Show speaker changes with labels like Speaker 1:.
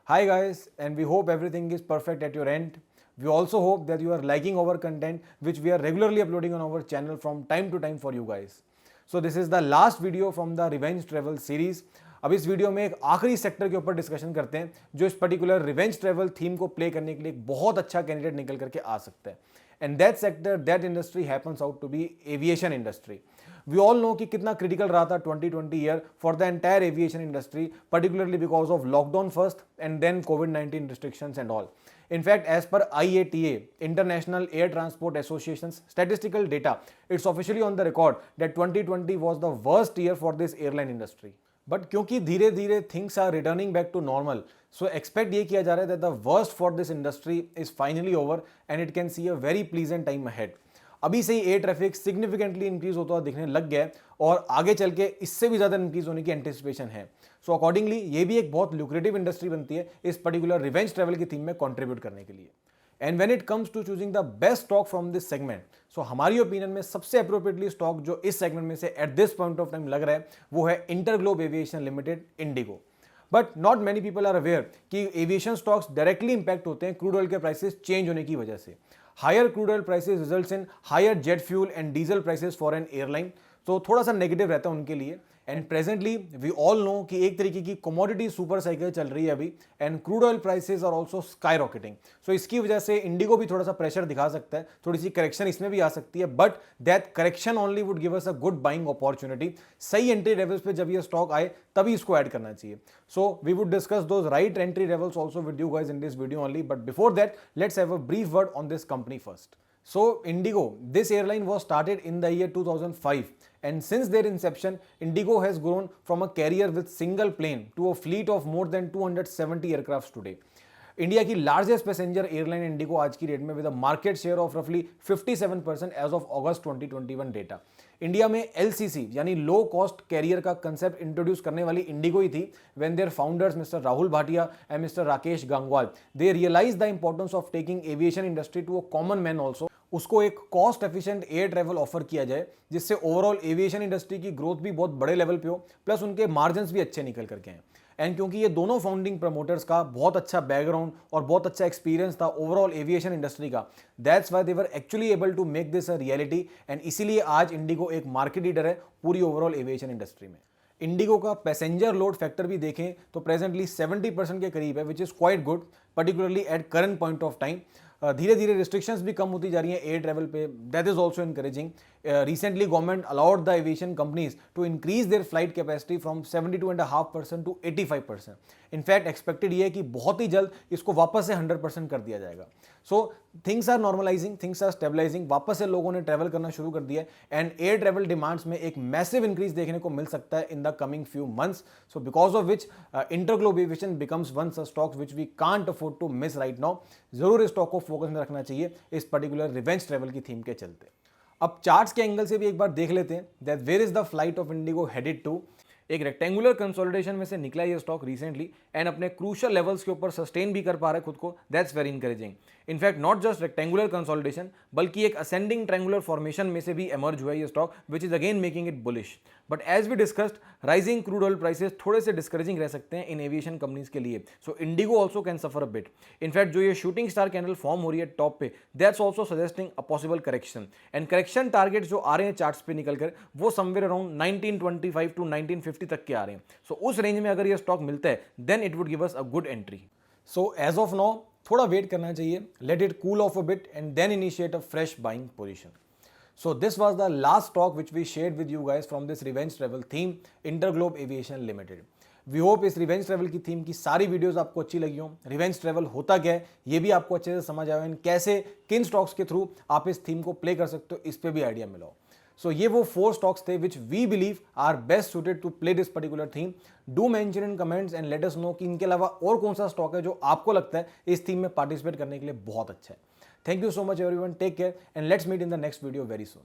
Speaker 1: Hi guys, and we hope everything is perfect at your end. We also hope that you are liking our content which we are regularly uploading on our channel from time to time for you guys. So this is the last video from the Revenge Travel series. अब इस video में एक आखिरी sector के ऊपर discussion करते हैं जो इस पर्टिकुलर रिवेंज ट्रेवल थीम को प्ले करने के लिए एक बहुत अच्छा कैंडिडेट निकल करके आ सकता है. And that sector, that industry happens out to be aviation industry. We all know कि कितना क्रिटिकल रहा था 2020 year for the entire aviation industry, particularly because of lockdown first and then कोविड-19 restrictions and all. In fact, as per IATA, International Air Transport Association's statistical data, it's officially on the record that 2020 was the worst year for this airline industry. But क्योंकि धीरे धीरे things are returning back to normal, so expect ये किया जा रहा है that the worst for this industry is finally over and it can see a very pleasant time ahead. अभी से ही एयर ट्रैफिक सिग्निफिकेंटली इंक्रीज होता हुआ दिखने लग गया है और आगे चल के इससे भी ज़्यादा इंक्रीज होने की एंटिसिपेशन है. सो अकॉर्डिंगली ये भी एक बहुत लुक्रेटिव इंडस्ट्री बनती है इस पर्टिकुलर रिवेंज ट्रैवल की थीम में कॉन्ट्रीब्यूट करने के लिए. And when it comes to choosing the best stock from this segment, so हमारी ओपिनियन में सबसे अप्रोप्रिएटली स्टॉक जो इस सेगमेंट में से at this point of time लग रहा है वो है InterGlobe Aviation Limited, IndiGo. But not many people are aware कि एविएशन स्टॉक्स डायरेक्टली इंपैक्ट होते हैं क्रूड ऑयल के प्राइसेस चेंज होने की वजह से. Higher crude oil prices results in higher jet fuel and diesel prices for an airline, तो थोड़ा सा नेगेटिव रहता है उनके लिए. And presently we all know कि एक तरीके की कमोडिटी सुपर साइकिल चल रही है अभी and crude oil prices are also skyrocketing. So इसकी वजह से इंडिगो भी थोड़ा सा प्रेशर दिखा सकता है, थोड़ी सी करेक्शन इसमें भी आ सकती है, but that correction only would give us a good buying opportunity. सही एंट्री लेवल्स पे जब ये स्टॉक आए तभी इसको ऐड करना चाहिए. So we would discuss those right entry levels also with you guys in this video only, but before that let's have a brief word on this company first. So Indigo, this airline was started in the year 2005 and since their inception, Indigo has grown from a carrier with single plane to a fleet of more than 270 aircrafts today. India की largest passenger airline IndiGo आज की date में with a market share of रफली 57% as of August 2021 data. India में LCC यानी low cost carrier का concept introduce करने वाली इंडिगो ही थी when their founders mister Rahul Bhatia and mister Rakesh Gangwal they realise the importance of taking aviation industry to a common man also. उसको एक cost efficient air travel offer किया जाए जिससे ओवरऑल एविएशन इंडस्ट्री की ग्रोथ भी बहुत बड़े लेवल पे हो, प्लस उनके मार्जिन्स भी अच्छे निकल करके हैं. एंड क्योंकि ये दोनों फाउंडिंग प्रमोटर्स का बहुत अच्छा बैकग्राउंड और बहुत अच्छा एक्सपीरियंस था ओवरऑल एविएशन इंडस्ट्री का, that's why they were actually able to make this a reality. And इसीलिए आज इंडिगो एक मार्केट लीडर है पूरी ओवरऑल एविएशन इंडस्ट्री में. इंडिगो का पैसेंजर लोड फैक्टर भी देखें तो प्रेजेंटली 70% के करीब है, which is quite good particularly at current point of time. धीरे धीरे रिस्ट्रिक्शंस भी कम होती जा रही हैं एयर ट्रैवल पे, that is also encouraging. Recently government allowed the aviation companies to increase their flight capacity from 72.5% to 85%. In fact expected ये है कि बहुत ही जल्द इसको वापस से 100% कर दिया जाएगा. So things are normalising, things are stabilising, वापस से लोगों ने ट्रैवल करना शुरू कर दिया है एंड एयर ट्रैवल डिमांड्स में एक मैसिव इंक्रीज देखने को मिल सकता है in the coming few months. So because of which InterGlobe aviation becomes one such stock which we can't afford to miss right now. जरूर इस स्टॉक को फोकस में रखना चाहिए इस पर्टिकुलर रिवेंज ट्रैवल की थीम के चलते. अब चार्ट्स के एंगल से भी एक बार देख लेते हैं that where is the flight of IndiGo headed to. एक रेक्टेंगुलर कंसोलिडेशन में से निकला ये स्टॉक रिसेंटली एंड अपने क्रूशियल लेवल्स के ऊपर सस्टेन भी कर पा रहा है खुद को, that's very encouraging. In fact not just rectangular consolidation बल्कि एक असेंडिंग ट्रायंगुलर फॉर्मेशन में से भी एमर्ज हुआ है ये stock, which is again making it bullish. But as we discussed, rising crude oil prices थोड़े से डिस्करेजिंग रह सकते हैं इन एविएशन कंपनीज के लिए. So IndiGo also can suffer a bit. In fact जो ये शूटिंग स्टार कैंडल फॉर्म हो रही है टॉप पे, that's also suggesting a possible correction. And correction target जो आ रहे हैं चार्ट्स पे निकलकर वो समवेयर अराउंड 1925 टू 1950 तक के आ रहे हैं. सो उस रेंज में अगर ये स्टॉक मिलता है then it would give us a good entry. So as of now थोड़ा वेट करना चाहिए, let it cool off a bit and then initiate a fresh buying position. So this was the last stock which we shared with you guys from this revenge travel theme, Interglobe Aviation Limited. We hope इस revenge travel की theme की सारी videos आपको अच्छी लगी हो. Revenge travel होता क्या है ये भी आपको अच्छे से समझ आया, कैसे किन स्टॉक्स के थ्रू आप इस थीम को प्ले कर सकते हो इस पे भी आइडिया मिला हो. सो ये वो 4 स्टॉक्स थे which we believe are best suited to play this particular theme. Do mention in comments and let us know कि इनके अलावा और कौन सा स्टॉक है जो आपको लगता है इस थीम में पार्टिसिपेट करने के लिए बहुत अच्छा है. Thank you so much everyone, take care and let's meet in the next video very soon.